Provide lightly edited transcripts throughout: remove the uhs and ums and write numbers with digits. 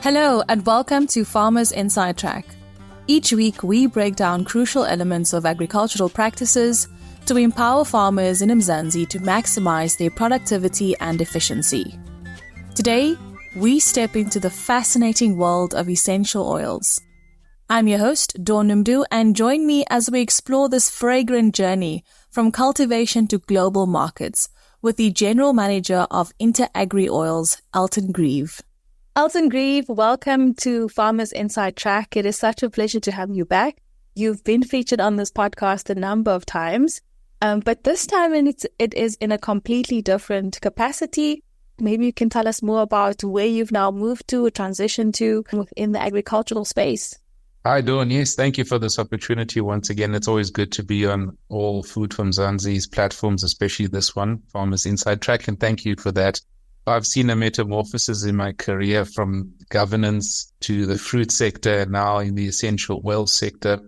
Hello and welcome to Farmers Inside Track. Each week we break down crucial elements of agricultural practices to empower farmers in Mzansi to maximize their productivity and efficiency. Today, we step into the fascinating world of essential oils. I'm your host, Noemdoe, and join me as we explore this fragrant journey from cultivation to global markets with the General Manager of Inter Agri Oil's Elton Greeve. Elton Greeve, welcome to Farmers Inside Track. It is such a pleasure to have you back. You've been featured on this podcast a number of times, but this time it is in a completely different capacity. Maybe you can tell us more about where you've now moved to or transitioned to within the agricultural space. Hi, Dawn. Yes, thank you for this opportunity once again. It's always good to be on all Food from Mzansi's platforms, especially this one, Farmers Inside Track, and thank you for that. I've seen a metamorphosis in my career from governance to the fruit sector, now in the essential oil sector.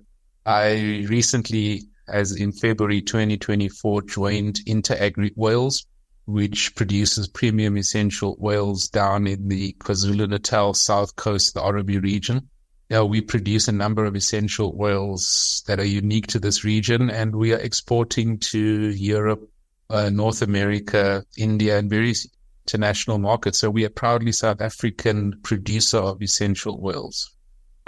I recently, as in February 2024, joined Inter Agri Oils, which produces premium essential oils down in the KwaZulu-Natal South Coast, the Orabi region. Now, we produce a number of essential oils that are unique to this region, and we are exporting to Europe, North America, India, and various international markets. So we are proudly South African producer of essential oils.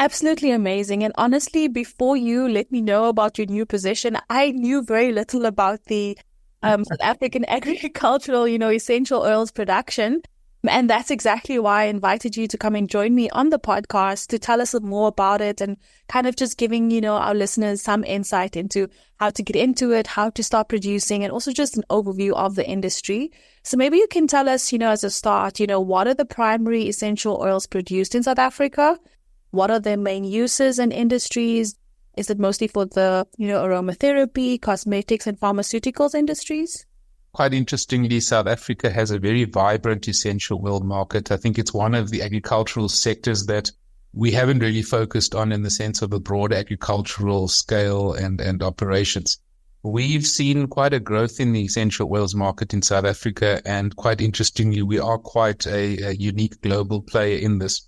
Absolutely amazing. And honestly, before you let me know about your new position, I knew very little about the South African agricultural, essential oils production. And that's exactly why I invited you to come and join me on the podcast to tell us more about it and kind of just giving, our listeners some insight into how to get into it, how to start producing, and also just an overview of the industry. So maybe you can tell us, as a start, what are the primary essential oils produced in South Africa? What are their main uses and industries? Is it mostly for the, aromatherapy, cosmetics, and pharmaceuticals industries? Quite interestingly, South Africa has a very vibrant essential oil market. I think it's one of the agricultural sectors that we haven't really focused on in the sense of a broad agricultural scale and operations. We've seen quite a growth in the essential oils market in South Africa, and quite interestingly, we are quite a unique global player in this.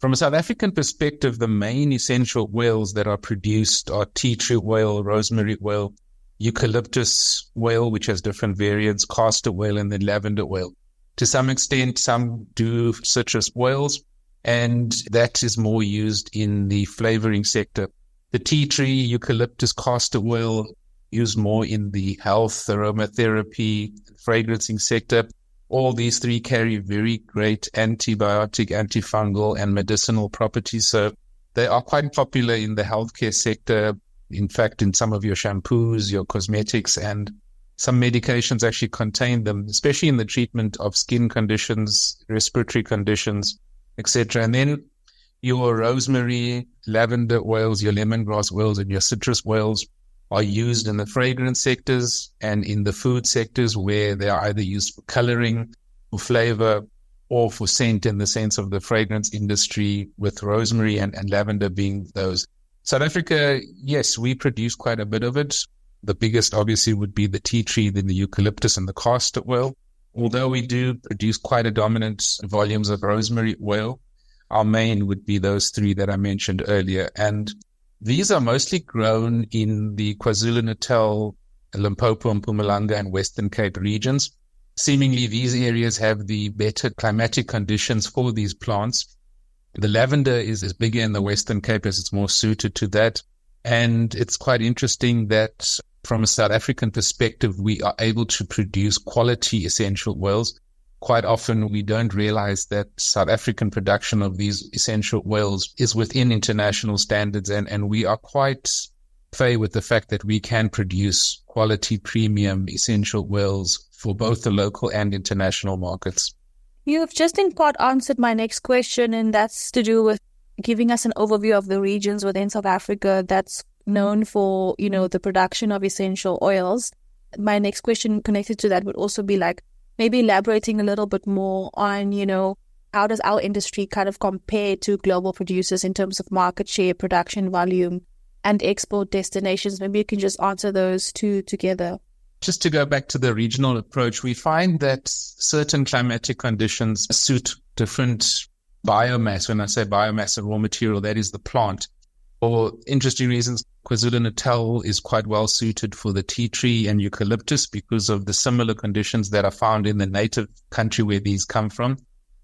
From a South African perspective, the main essential oils that are produced are tea tree oil, rosemary oil, eucalyptus oil, which has different variants, castor oil, and then lavender oil. To some extent, some do citrus oils, and that is more used in the flavoring sector. The tea tree, eucalyptus, castor oil used more in the health, aromatherapy, fragrancing sector. All these three carry very great antibiotic, antifungal, and medicinal properties. So they are quite popular in the healthcare sector. In fact, in some of your shampoos, your cosmetics, and some medications actually contain them, especially in the treatment of skin conditions, respiratory conditions, etc. And then your rosemary, lavender oils, your lemongrass oils, and your citrus oils are used in the fragrance sectors and in the food sectors, where they are either used for coloring, for flavor, or for scent in the sense of the fragrance industry, with rosemary and lavender being those. South Africa, yes, we produce quite a bit of it. The biggest obviously would be the tea tree, then the eucalyptus and the castor oil. Although we do produce quite a dominant volumes of rosemary oil, our main would be those three that I mentioned earlier. And these are mostly grown in the KwaZulu-Natal, Limpopo, Mpumalanga, and Western Cape regions. Seemingly, these areas have the better climatic conditions for these plants. The lavender is bigger in the Western Cape as it's more suited to that. And it's quite interesting that from a South African perspective, we are able to produce quality essential oils. Quite often, we don't realize that South African production of these essential oils is within international standards. And we are quite fair with the fact that we can produce quality premium essential oils for both the local and international markets. You've just in part answered my next question, and that's to do with giving us an overview of the regions within South Africa that's known for, the production of essential oils. My next question connected to that would also be maybe elaborating a little bit more on, how does our industry kind of compare to global producers in terms of market share, production volume, and export destinations? Maybe you can just answer those two together. Just to go back to the regional approach, we find that certain climatic conditions suit different biomass. When I say biomass and raw material, that is the plant. For interesting reasons, KwaZulu-Natal is quite well suited for the tea tree and eucalyptus because of the similar conditions that are found in the native country where these come from,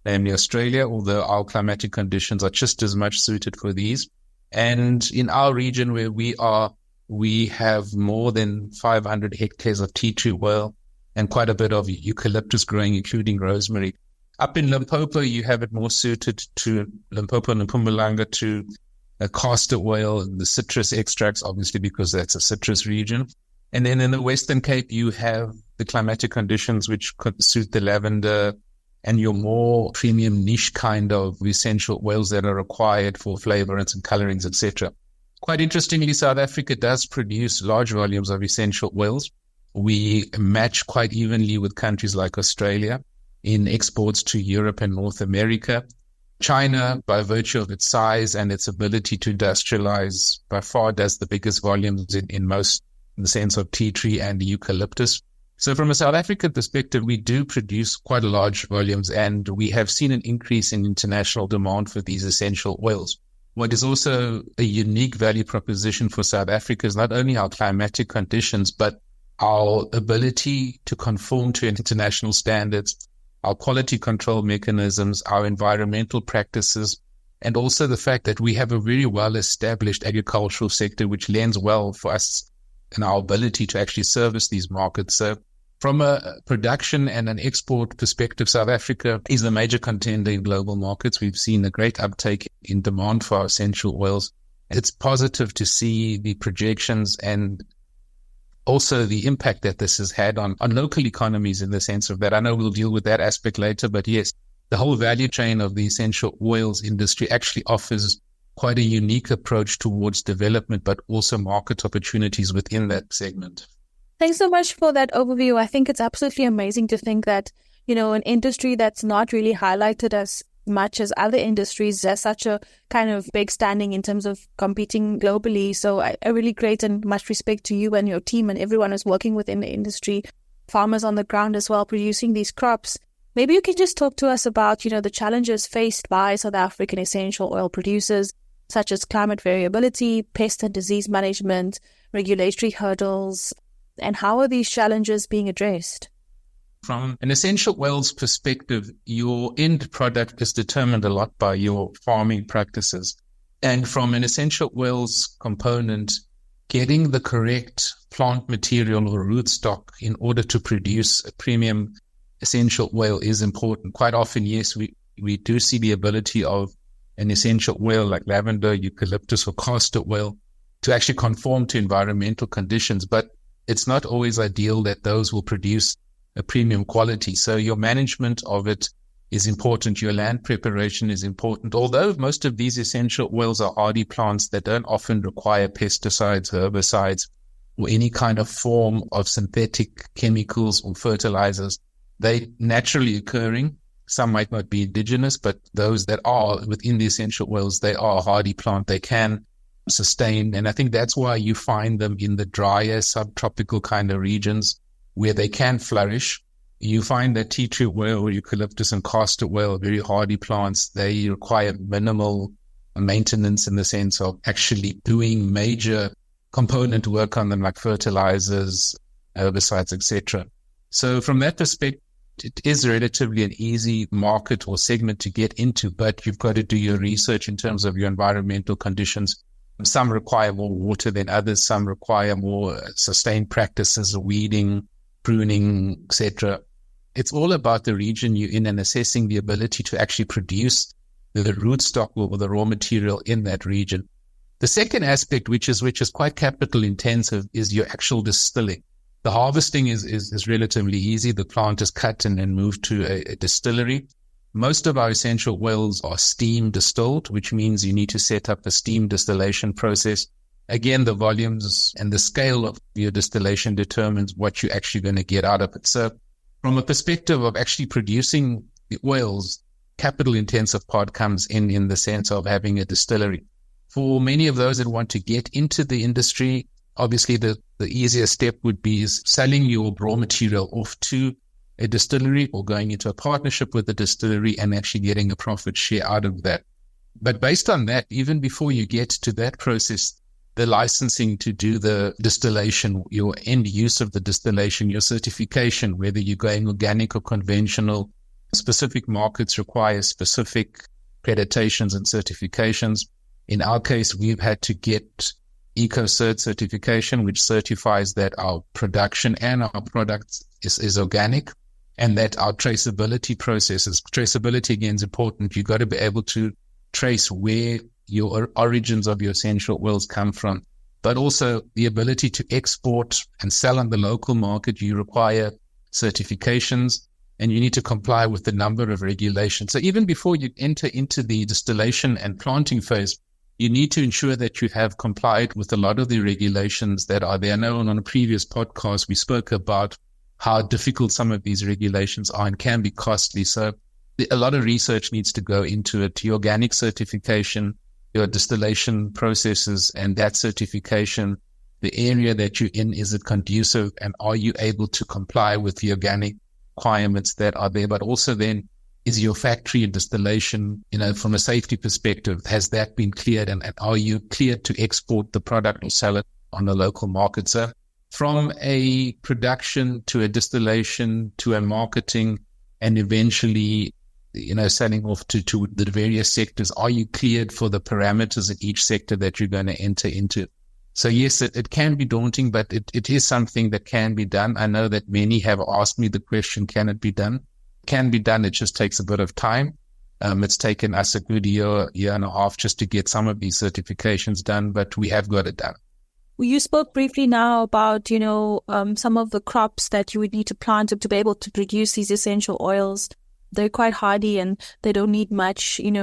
namely Australia, although our climatic conditions are just as much suited for these. And in our region where we are, we have more than 500 hectares of tea tree oil and quite a bit of eucalyptus growing, including rosemary. Up in Limpopo, you have it more suited to Limpopo and Mpumalanga to castor oil and the citrus extracts, obviously because that's a citrus region. And then in the Western Cape, you have the climatic conditions which could suit the lavender and your more premium niche kind of essential oils that are required for flavorants and colorings, etc. Quite interestingly, South Africa does produce large volumes of essential oils. We match quite evenly with countries like Australia in exports to Europe and North America. China, by virtue of its size and its ability to industrialize, by far does the biggest volumes in the sense of tea tree and eucalyptus. So from a South African perspective, we do produce quite large volumes, and we have seen an increase in international demand for these essential oils. What is also a unique value proposition for South Africa is not only our climatic conditions, but our ability to conform to international standards, our quality control mechanisms, our environmental practices, and also the fact that we have a very well-established agricultural sector which lends well for us and our ability to actually service these markets. So from a production and an export perspective, South Africa is a major contender in global markets. We've seen a great uptake in demand for our essential oils. It's positive to see the projections and also the impact that this has had on local economies in the sense of that. I know we'll deal with that aspect later, but yes, the whole value chain of the essential oils industry actually offers quite a unique approach towards development, but also market opportunities within that segment. Thanks so much for that overview. I think it's absolutely amazing to think that, an industry that's not really highlighted as much as other industries has such a kind of big standing in terms of competing globally. So I really great and much respect to you and your team and everyone who's working within the industry, farmers on the ground as well, producing these crops. Maybe you can just talk to us about, the challenges faced by South African essential oil producers, such as climate variability, pest and disease management, regulatory hurdles, and how are these challenges being addressed? From an essential oils perspective, your end product is determined a lot by your farming practices. And from an essential oils component, getting the correct plant material or rootstock in order to produce a premium essential oil is important. Quite often, yes, we do see the ability of an essential oil like lavender, eucalyptus, or castor oil to actually conform to environmental conditions, but it's not always ideal that those will produce a premium quality. So your management of it is important. Your land preparation is important. Although most of these essential oils are hardy plants that don't often require pesticides, herbicides, or any kind of form of synthetic chemicals or fertilizers, they naturally occurring. Some might not be indigenous, but those that are within the essential oils, they are a hardy plant. They can sustain. And I think that's why you find them in the drier subtropical kind of regions where they can flourish. You find that tea tree oil or eucalyptus and castor oil are very hardy plants. They require minimal maintenance in the sense of actually doing major component work on them like fertilizers, herbicides, etc. So from that perspective, it is relatively an easy market or segment to get into, but you've got to do your research in terms of your environmental conditions. Some require more water than others. Some require more sustained practices, weeding, pruning, etc. It's all about the region you're in and assessing the ability to actually produce the rootstock or the raw material in that region. The second aspect, which is quite capital intensive, is your actual distilling. The harvesting is relatively easy. The plant is cut and then moved to a distillery. Most of our essential oils are steam distilled, which means you need to set up a steam distillation process. Again, the volumes and the scale of your distillation determines what you're actually going to get out of it. So from a perspective of actually producing the oils, capital intensive part comes in the sense of having a distillery. For many of those that want to get into the industry, obviously the easiest step would be is selling your raw material off to a distillery or going into a partnership with a distillery and actually getting a profit share out of that. But based on that, even before you get to that process, the licensing to do the distillation, your end use of the distillation, your certification, whether you're going organic or conventional, specific markets require specific accreditations and certifications. In our case, we've had to get EcoCert certification, which certifies that our production and our product is organic and that our traceability processes, traceability again is important. You've got to be able to trace where your origins of your essential oils come from, but also the ability to export and sell on the local market. You require certifications and you need to comply with the number of regulations. So even before you enter into the distillation and planting phase, you need to ensure that you have complied with a lot of the regulations that are there. I know on a previous podcast, we spoke about how difficult some of these regulations are and can be costly. So a lot of research needs to go into it. Your organic certification, your distillation processes and that certification, the area that you're in, is it conducive and are you able to comply with the organic requirements that are there? But also then, is your factory and distillation, from a safety perspective, has that been cleared and are you cleared to export the product or sell it on the local market? So from a production to a distillation to a marketing and eventually, selling off to the various sectors, are you cleared for the parameters in each sector that you're going to enter into? So yes, it can be daunting, but it is something that can be done. I know that many have asked me the question, can it be done? Can be done. It just takes a bit of time. It's taken us a good year and a half just to get some of these certifications done, but we have got it done. Well, you spoke briefly now about, some of the crops that you would need to plant to be able to produce these essential oils. They're quite hardy and they don't need much, in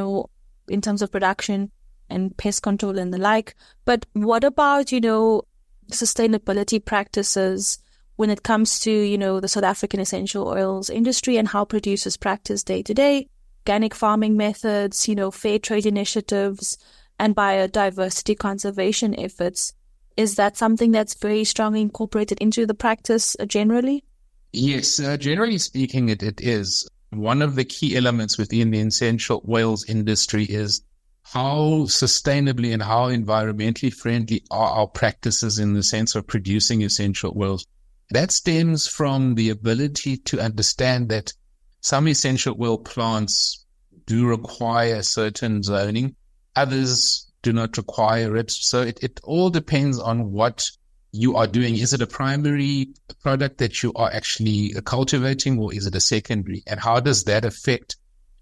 terms of production and pest control and the like. But what about, sustainability practices when it comes to, the South African essential oils industry and how producers practice day to day, organic farming methods, fair trade initiatives and biodiversity conservation efforts? Is that something that's very strongly incorporated into the practice generally? Yes, generally speaking, it is. One of the key elements within the essential oils industry is how sustainably and how environmentally friendly are our practices in the sense of producing essential oils. That stems from the ability to understand that some essential oil plants do require certain zoning. Others do not require it. So it all depends on what you are doing. Is it a primary product that you are actually cultivating or is it a secondary? And how does that affect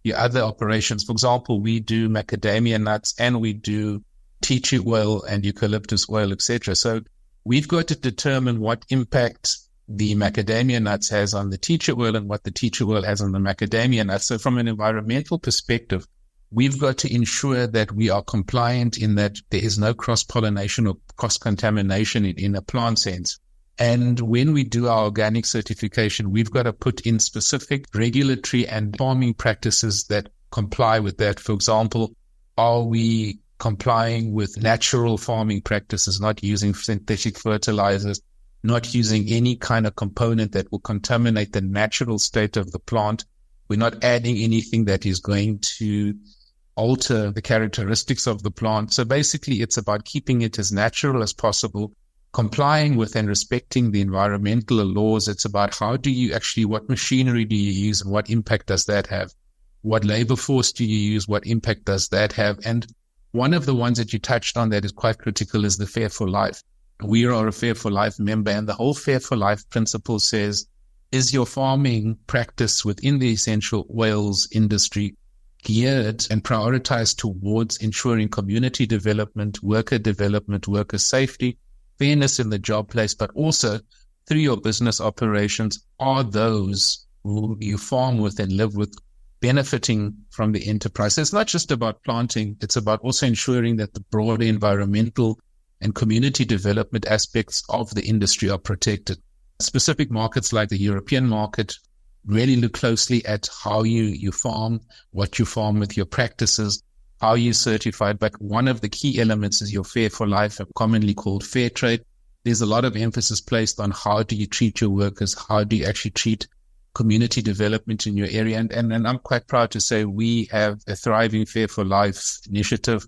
your other operations? For example, we do macadamia nuts and we do tea tree oil and eucalyptus oil, etc. So we've got to determine what impact the macadamia nuts has on the tea tree oil and what the tea tree oil has on the macadamia nuts. So from an environmental perspective, we've got to ensure that we are compliant in that there is no cross-pollination or cross-contamination in a plant sense. And when we do our organic certification, we've got to put in specific regulatory and farming practices that comply with that. For example, are we complying with natural farming practices, not using synthetic fertilizers, not using any kind of component that will contaminate the natural state of the plant? We're not adding anything that is going to alter the characteristics of the plant. So basically, it's about keeping it as natural as possible, complying with and respecting the environmental laws. It's about what machinery do you use and what impact does that have? What labor force do you use? What impact does that have? And one of the ones that you touched on that is quite critical is the Fair for Life. We are a Fair for Life member, and the whole Fair for Life principle says, is your farming practice within the essential oils industry geared and prioritized towards ensuring community development, worker safety, fairness in the job place, but also through your business operations, are those who you farm with and live with benefiting from the enterprise? So it's not just about planting, it's about also ensuring that the broader environmental and community development aspects of the industry are protected. Specific markets like the European market really look closely at how you farm, what you farm with your practices, how you certified. But one of the key elements is your Fair for Life, commonly called fair trade. There's a lot of emphasis placed on how do you treat your workers, how do you actually treat community development in your area. And I'm quite proud to say we have a thriving Fair for Life initiative.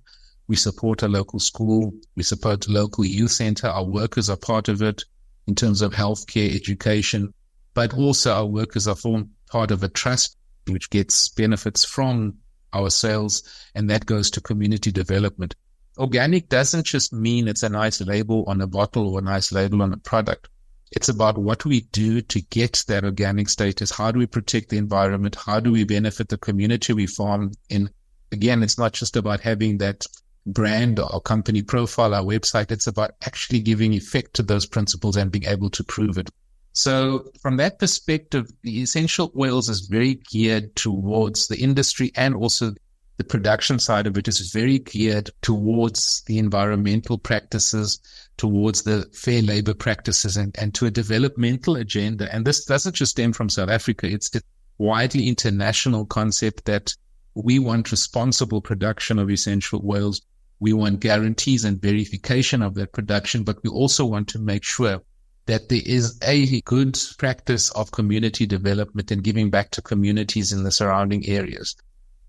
We support a local school. We support a local youth center. Our workers are part of it in terms of healthcare, education, but also our workers are formed part of a trust which gets benefits from our sales, and that goes to community development. Organic doesn't just mean it's a nice label on a bottle or a nice label on a product. It's about what we do to get that organic status. How do we protect the environment? How do we benefit the community we farm in? Again, it's not just about having that brand or company profile, our website. It's about actually giving effect to those principles and being able to prove it. So from that perspective, the essential oils is very geared towards the industry, and also the production side of it is very geared towards the environmental practices, towards the fair labor practices, and to a developmental agenda. And this doesn't just stem from South Africa. It's a widely international concept that we want responsible production of essential oils. We want guarantees and verification of that production, but we also want to make sure that there is a good practice of community development and giving back to communities in the surrounding areas.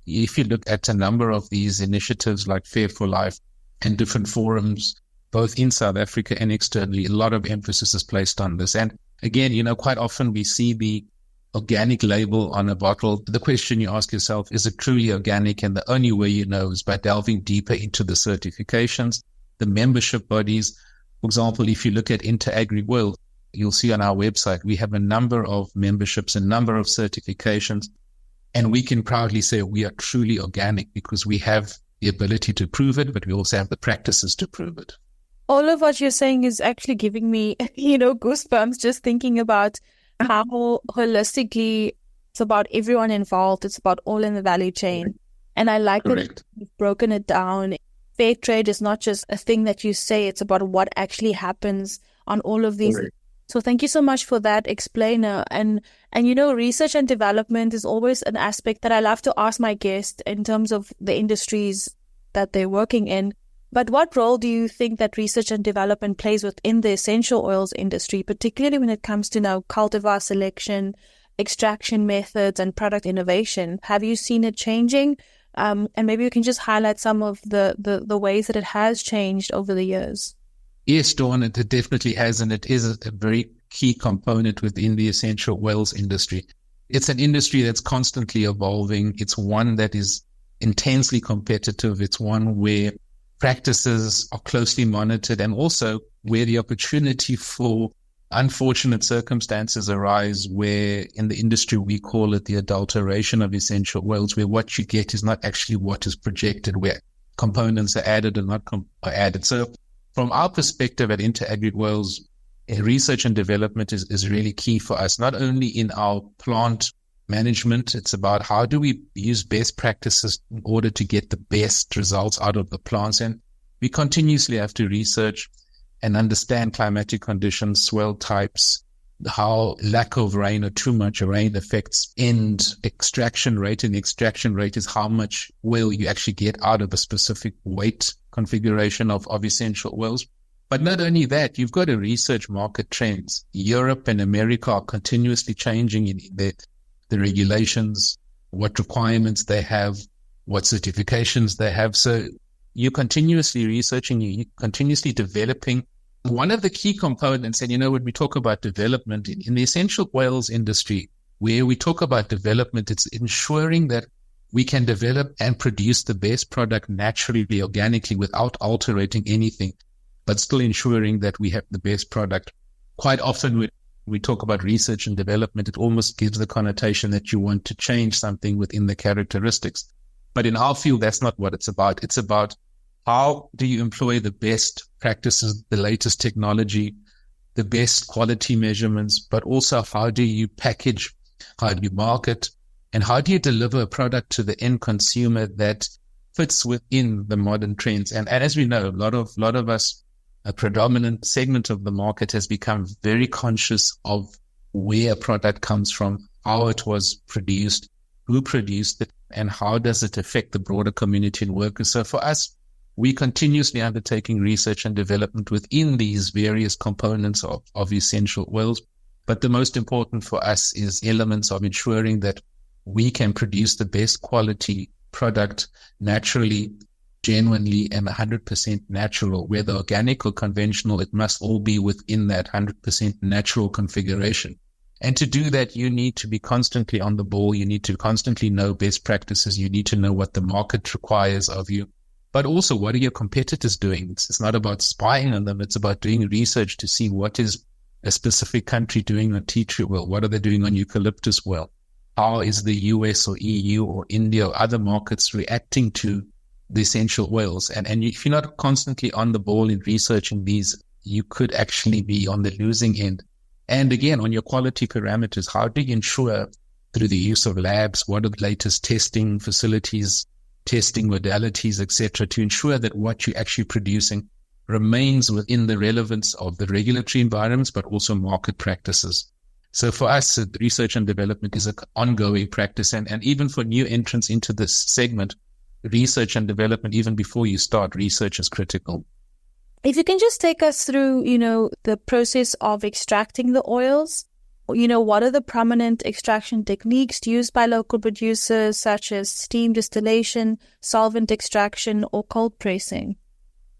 If you look at a number of these initiatives like Fair for Life and different forums, both in South Africa and externally, a lot of emphasis is placed on this. And again, quite often we see the organic label on a bottle. The question you ask yourself, is it truly organic? And the only way you know is by delving deeper into the certifications, the membership bodies. For example, if you look at Inter Agri Oil, you'll see on our website, we have a number of memberships, a number of certifications, and we can proudly say we are truly organic because we have the ability to prove it, but we also have the practices to prove it. All of what you're saying is actually giving me, goosebumps just thinking about how holistically it's about everyone involved. It's about all in the value chain. And I like that you've broken it down. Fair trade is not just a thing that you say, it's about what actually happens on all of these. Correct. So thank you so much for that explainer. And research and development is always an aspect that I love to ask my guests in terms of the industries that they're working in. But what role do you think that research and development plays within the essential oils industry, particularly when it comes to now cultivar selection, extraction methods, and product innovation? Have you seen it changing? And maybe you can just highlight some of the ways that it has changed over the years. Yes, Dawn, it definitely has, and it is a very key component within the essential oils industry. It's an industry that's constantly evolving. It's one that is intensely competitive. It's one where practices are closely monitored, and also where the opportunity for unfortunate circumstances arise, where in the industry we call it the adulteration of essential oils, where what you get is not actually what is projected, where components are added and not are added. So from our perspective at Inter Agri Oils, research and development is really key for us, not only in our plant management. It's about how do we use best practices in order to get the best results out of the plants. And we continuously have to research and understand climatic conditions, soil types, how lack of rain or too much rain affects end extraction rate. And the extraction rate is how much oil you actually get out of a specific weight configuration of essential oils. But not only that, you've got to research market trends. Europe and America are continuously changing in the regulations, what requirements they have, what certifications they have. So you're continuously researching, you're continuously developing. One of the key components, and when we talk about development in the essential oils industry, where we talk about development, it's ensuring that we can develop and produce the best product naturally, organically, without altering anything, but still ensuring that we have the best product. Quite often when we talk about research and development, it almost gives the connotation that you want to change something within the characteristics. But in our field, that's not what it's about. It's about how do you employ the best practices, the latest technology, the best quality measurements, but also how do you package, how do you market, and how do you deliver a product to the end consumer that fits within the modern trends. And as we know, a lot of us, a predominant segment of the market has become very conscious of where a product comes from, how it was produced, who produced it, and how does it affect the broader community and workers. So for us, we continuously undertaking research and development within these various components of essential oils. But the most important for us is elements of ensuring that we can produce the best quality product naturally, genuinely, and 100% natural. Whether organic or conventional, it must all be within that 100% natural configuration. And to do that, you need to be constantly on the ball. You need to constantly know best practices. You need to know what the market requires of you. But also, what are your competitors doing? It's not about spying on them. It's about doing research to see what is a specific country doing on tea tree oil. What are they doing on eucalyptus oil? How is the US or EU or India or other markets reacting to the essential oils? And if you're not constantly on the ball in researching these, you could actually be on the losing end. And again, on your quality parameters, how do you ensure through the use of labs, what are the latest testing facilities, testing modalities, etc., to ensure that what you're actually producing remains within the relevance of the regulatory environments, but also market practices. So for us, research and development is an ongoing practice. And even for new entrants into this segment, research and development, even before you start, research is critical. If you can just take us through, the process of extracting the oils, what are the prominent extraction techniques used by local producers, such as steam distillation, solvent extraction, or cold pressing?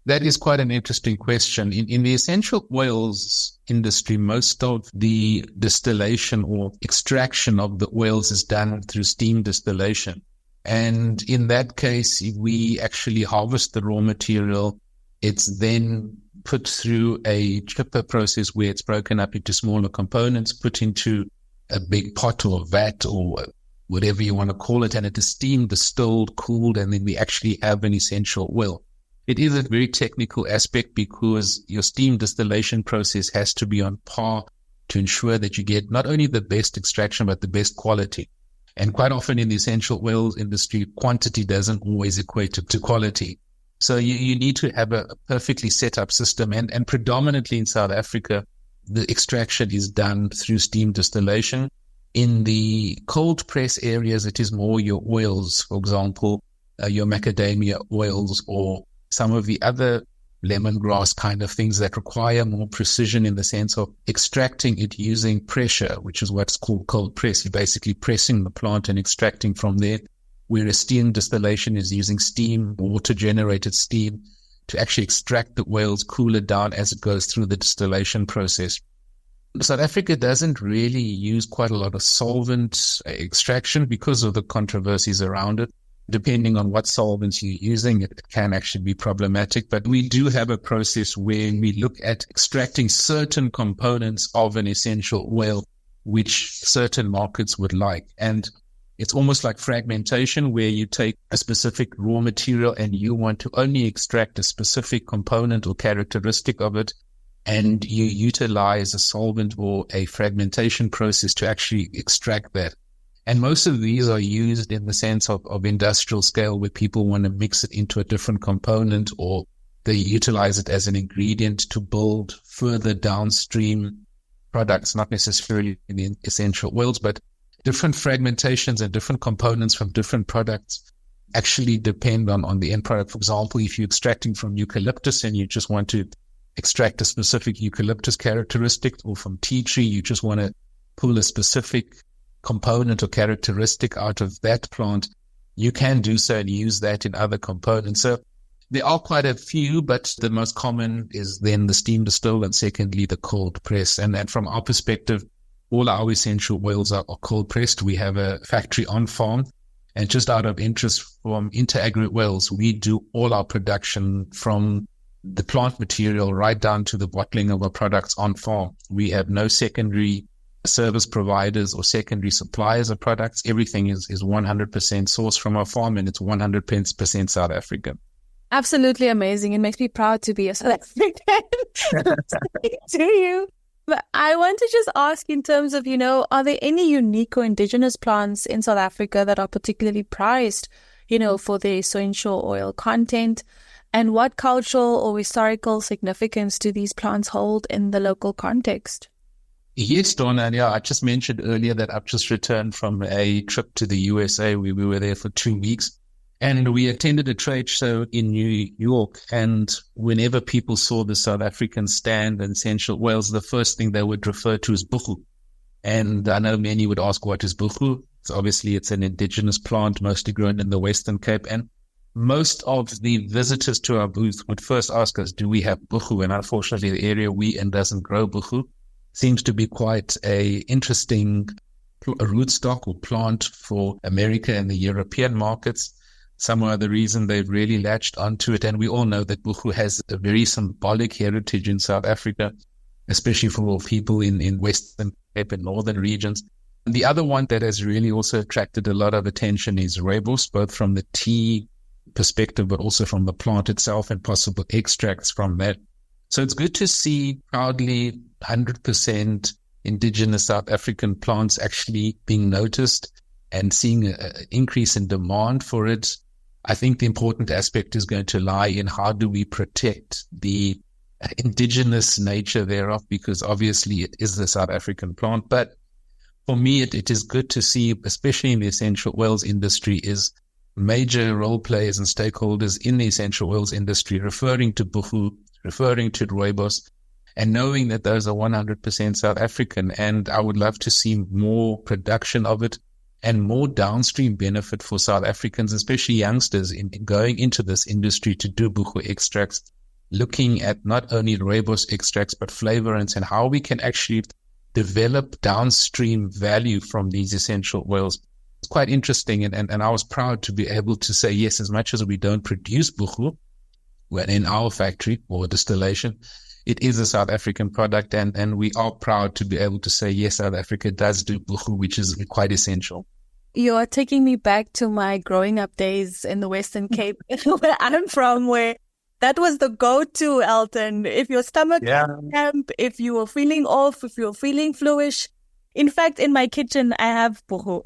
That is quite an interesting question. In the essential oils industry, most of the distillation or extraction of the oils is done through steam distillation. And in that case, we actually harvest the raw material. It's then put through a chipper process where it's broken up into smaller components, put into a big pot or vat or whatever you want to call it. And it is steam distilled, cooled, and then we actually have an essential oil. It is a very technical aspect because your steam distillation process has to be on par to ensure that you get not only the best extraction, but the best quality. And quite often in the essential oils industry, quantity doesn't always equate to quality. So you need to have a perfectly set up system. And predominantly in South Africa, the extraction is done through steam distillation. In the cold press areas, it is more your oils, for example, your macadamia oils or some of the other lemongrass kind of things that require more precision in the sense of extracting it using pressure, which is what's called cold press. You're basically pressing the plant and extracting from there. Whereas steam distillation is using steam, water-generated steam, to actually extract the oils, cool it down as it goes through the distillation process. South Africa doesn't really use quite a lot of solvent extraction because of the controversies around it. Depending on what solvents you're using, it can actually be problematic. But we do have a process where we look at extracting certain components of an essential oil, which certain markets would like. And it's almost like fragmentation, where you take a specific raw material and you want to only extract a specific component or characteristic of it, and you utilize a solvent or a fragmentation process to actually extract that. And most of these are used in the sense of industrial scale, where people want to mix it into a different component, or they utilize it as an ingredient to build further downstream products, not necessarily in the essential oils, but different fragmentations and different components from different products actually depend on the end product. For example, if you're extracting from eucalyptus and you just want to extract a specific eucalyptus characteristic, or from tea tree, you just want to pull a specific component or characteristic out of that plant, you can do so and use that in other components. So there are quite a few, but the most common is then the steam distill, and secondly, the cold press. And from our perspective, all our essential oils are cold pressed. We have a factory on farm, and just out of interest from Inter Agri Oils, we do all our production from the plant material right down to the bottling of our products on farm. We have no secondary service providers or secondary suppliers of products. Everything is 100% sourced from our farm, and it's 100% South African. Absolutely amazing. It makes me proud to be a South African. To you. But I want to just ask, in terms of, are there any unique or indigenous plants in South Africa that are particularly prized, for their essential oil content? And what cultural or historical significance do these plants hold in the local context? Yes, Donna. Yeah, I just mentioned earlier that I've just returned from a trip to the USA. We were there for 2 weeks, and we attended a trade show in New York. And whenever people saw the South African stand and essential oils, the first thing they would refer to is buchu. And I know many would ask, what is buchu? So obviously it's an indigenous plant, mostly grown in the Western Cape. And most of the visitors to our booth would first ask us, do we have buchu? And unfortunately, the area we in doesn't grow buchu. Seems to be quite a interesting rootstock or plant for America and the European markets. Some other reason they've really latched onto it. And we all know that buchu has a very symbolic heritage in South Africa, especially for people in Western Cape and northern regions. And the other one that has really also attracted a lot of attention is rooibos, both from the tea perspective, but also from the plant itself and possible extracts from that. So it's good to see proudly 100% indigenous South African plants actually being noticed and seeing an increase in demand for it. I think the important aspect is going to lie in how do we protect the indigenous nature thereof, because obviously it is the South African plant. But for me, it is good to see, especially in the essential oils industry, is major role players and stakeholders in the essential oils industry referring to buchu, referring to rooibos, and knowing that those are 100% South African. And I would love to see more production of it and more downstream benefit for South Africans, especially youngsters, in going into this industry to do buchu extracts, looking at not only rooibos extracts, but flavorants and how we can actually develop downstream value from these essential oils. It's quite interesting. And I was proud to be able to say, yes, as much as we don't produce buchu when in our factory or distillation, it is a South African product. And we are proud to be able to say, yes, South Africa does do buchu, which is quite essential. You are taking me back to my growing up days in the Western Cape, where I'm from, where that was the go-to, Elton. If your stomach cramp, if you were feeling off, if you were feeling fluish. In fact, in my kitchen, I have buchu.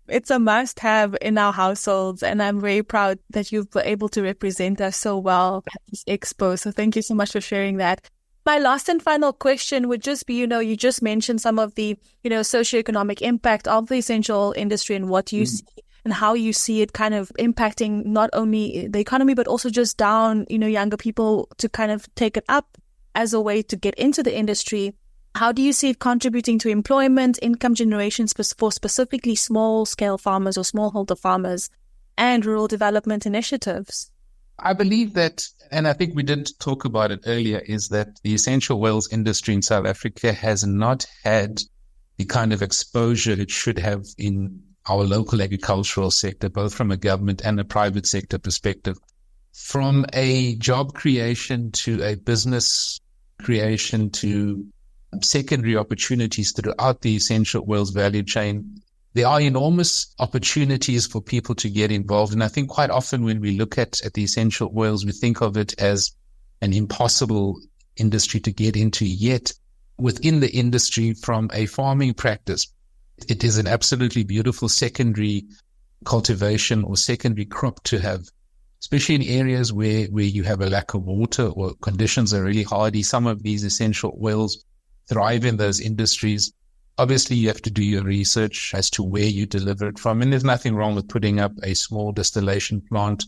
It's a must-have in our households, and I'm very proud that you've been able to represent us so well at this expo. So thank you so much for sharing that. My last and final question would just be, you just mentioned some of the, socioeconomic impact of the essential industry and what you see and how you see it kind of impacting not only the economy, but also just down, younger people to kind of take it up as a way to get into the industry. How do you see it contributing to employment, income generation for specifically small-scale farmers or smallholder farmers and rural development initiatives? I believe that, and I think we did talk about it earlier, is that the essential oils industry in South Africa has not had the kind of exposure it should have in our local agricultural sector, both from a government and a private sector perspective. From a job creation to a business creation to secondary opportunities throughout the essential oils value chain, there are enormous opportunities for people to get involved. And I think quite often when we look at the essential oils, we think of it as an impossible industry to get into. Yet within the industry, from a farming practice, it is an absolutely beautiful secondary cultivation or secondary crop to have, especially in areas where you have a lack of water or conditions are really hardy. Some of these essential oils thrive in those industries. Obviously, you have to do your research as to where you deliver it from. And there's nothing wrong with putting up a small distillation plant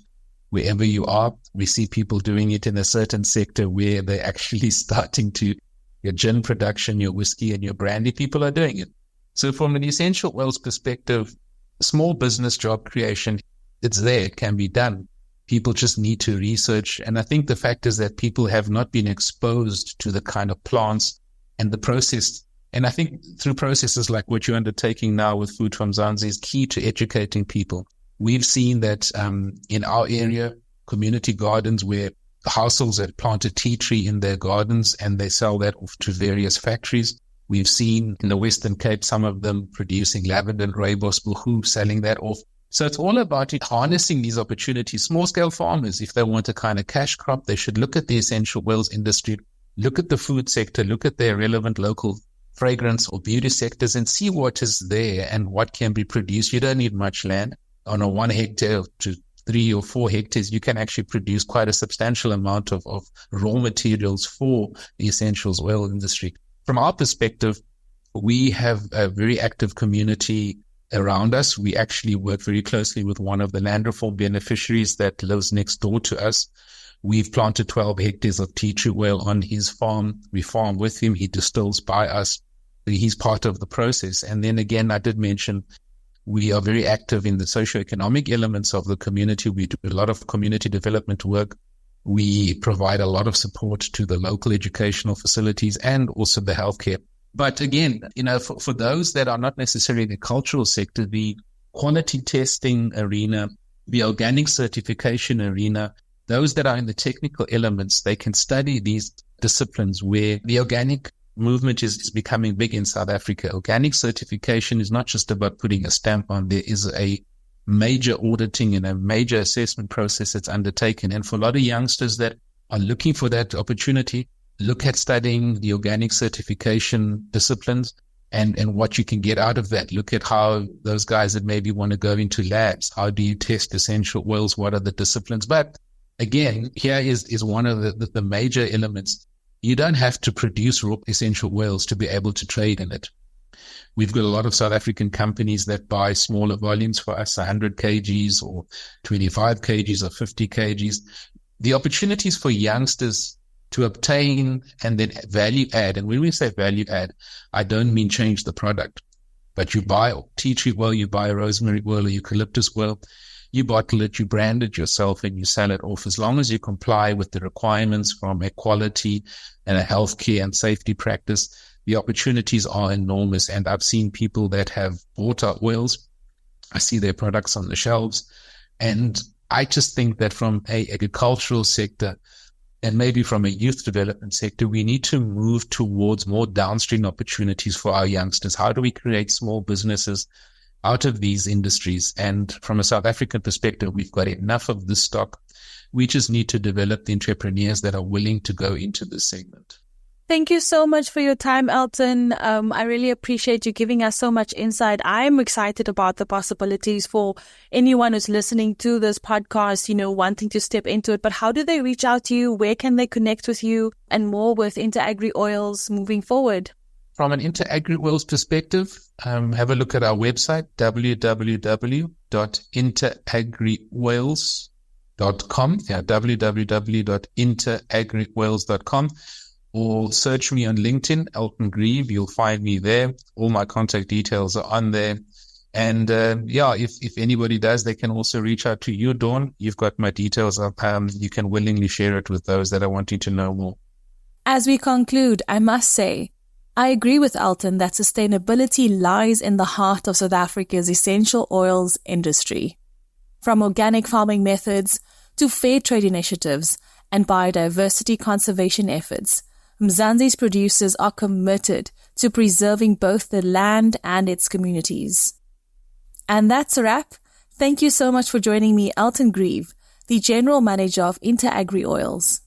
wherever you are. We see people doing it in a certain sector where they're actually starting to, your gin production, your whiskey and your brandy, people are doing it. So from an essential oils perspective, small business job creation, it's there, it can be done. People just need to research. And I think the fact is that people have not been exposed to the kind of plants and the process. And I think through processes like what you're undertaking now with Food from Mzansi is key to educating people. We've seen that in our area, community gardens where households have planted tea tree in their gardens and they sell that off to various factories. We've seen in the Western Cape, some of them producing lavender and rooibos buchu, selling that off. So it's all about harnessing these opportunities. Small scale farmers, if they want a kind of cash crop, they should look at the essential oils industry, look at the food sector, look at their relevant local fragrance or beauty sectors and see what is there and what can be produced. You don't need much land. On a 1 hectare to 3 or 4 hectares, you can actually produce quite a substantial amount of raw materials for the essentials oil industry. From our perspective, we have a very active community around us. We actually work very closely with one of the land reform beneficiaries that lives next door to us. We've planted 12 hectares of tea tree oil on his farm. We farm with him. He distills by us. he's part of the process. And then again, I did mention we are very active in the socioeconomic elements of the community. We do a lot of community development work. We provide a lot of support to the local educational facilities and also the healthcare. But again, for those that are not necessarily in the cultural sector, the quality testing arena, the organic certification arena, those that are in the technical elements, they can study these disciplines where the organic movement is becoming big in South Africa. Organic certification is not just about putting a stamp on. There is a major auditing and a major assessment process that's undertaken. And for a lot of youngsters that are looking for that opportunity, look at studying the organic certification disciplines and what you can get out of that. Look at how those guys that maybe want to go into labs, how do you test essential oils? What are the disciplines? But again, here is one of the major elements. You don't have to produce raw essential oils to be able to trade in it. We've got a lot of South African companies that buy smaller volumes for us, 100 kgs or 25 kgs or 50 kgs. The opportunities for youngsters to obtain and then value add. And when we say value add, I don't mean change the product, but you buy tea tree oil, you buy rosemary oil or eucalyptus oil, you bottle it, you brand it yourself, and you sell it off. As long as you comply with the requirements from a quality and a healthcare and safety practice, the opportunities are enormous. And I've seen people that have bought our oils. I see their products on the shelves. And I just think that from a agricultural sector and maybe from a youth development sector, we need to move towards more downstream opportunities for our youngsters. How do we create small businesses out of these industries? And from a South African perspective, we've got enough of this stock. We just need to develop the entrepreneurs that are willing to go into this segment. Thank you so much for your time, Elton. I really appreciate you giving us so much insight. I'm excited about the possibilities for anyone who's listening to this podcast, wanting to step into it. But how do they reach out to you? Where can they connect with you and more with Inter Agri Oils moving forward? From an Inter Agri Oils perspective, have a look at our website, www.interagrioils.com. Yeah, www.interagrioils.com. Or search me on LinkedIn, Elton Greeve. You'll find me there. All my contact details are on there. And if anybody does, they can also reach out to you, Dawn. You've got my details up. You can willingly share it with those that are wanting to know more. As we conclude, I must say, I agree with Elton that sustainability lies in the heart of South Africa's essential oils industry. From organic farming methods to fair trade initiatives and biodiversity conservation efforts, Mzansi's producers are committed to preserving both the land and its communities. And that's a wrap. Thank you so much for joining me, Elton Greeve, the General Manager of Inter Agri Oils.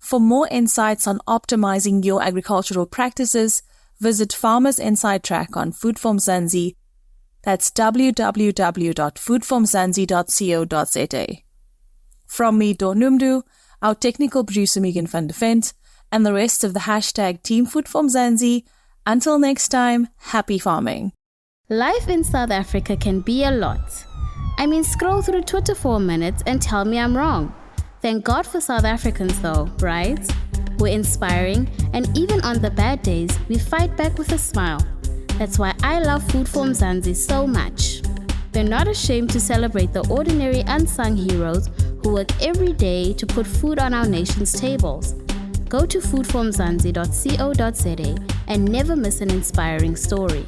For more insights on optimizing your agricultural practices, visit Farmers Inside Track on Food for Mzansi. That's www.foodformzansi.co.za. From me, Noemdoe, our technical producer Megan van der Vent, and the rest of the hashtag Team Food for Mzansi. Until next time, happy farming. Life in South Africa can be a lot. Scroll through Twitter for a minute and tell me I'm wrong. Thank God for South Africans though, right? We're inspiring, and even on the bad days, we fight back with a smile. That's why I love Food for Mzansi so much. They're not ashamed to celebrate the ordinary unsung heroes who work every day to put food on our nation's tables. Go to foodformzansi.co.za and never miss an inspiring story.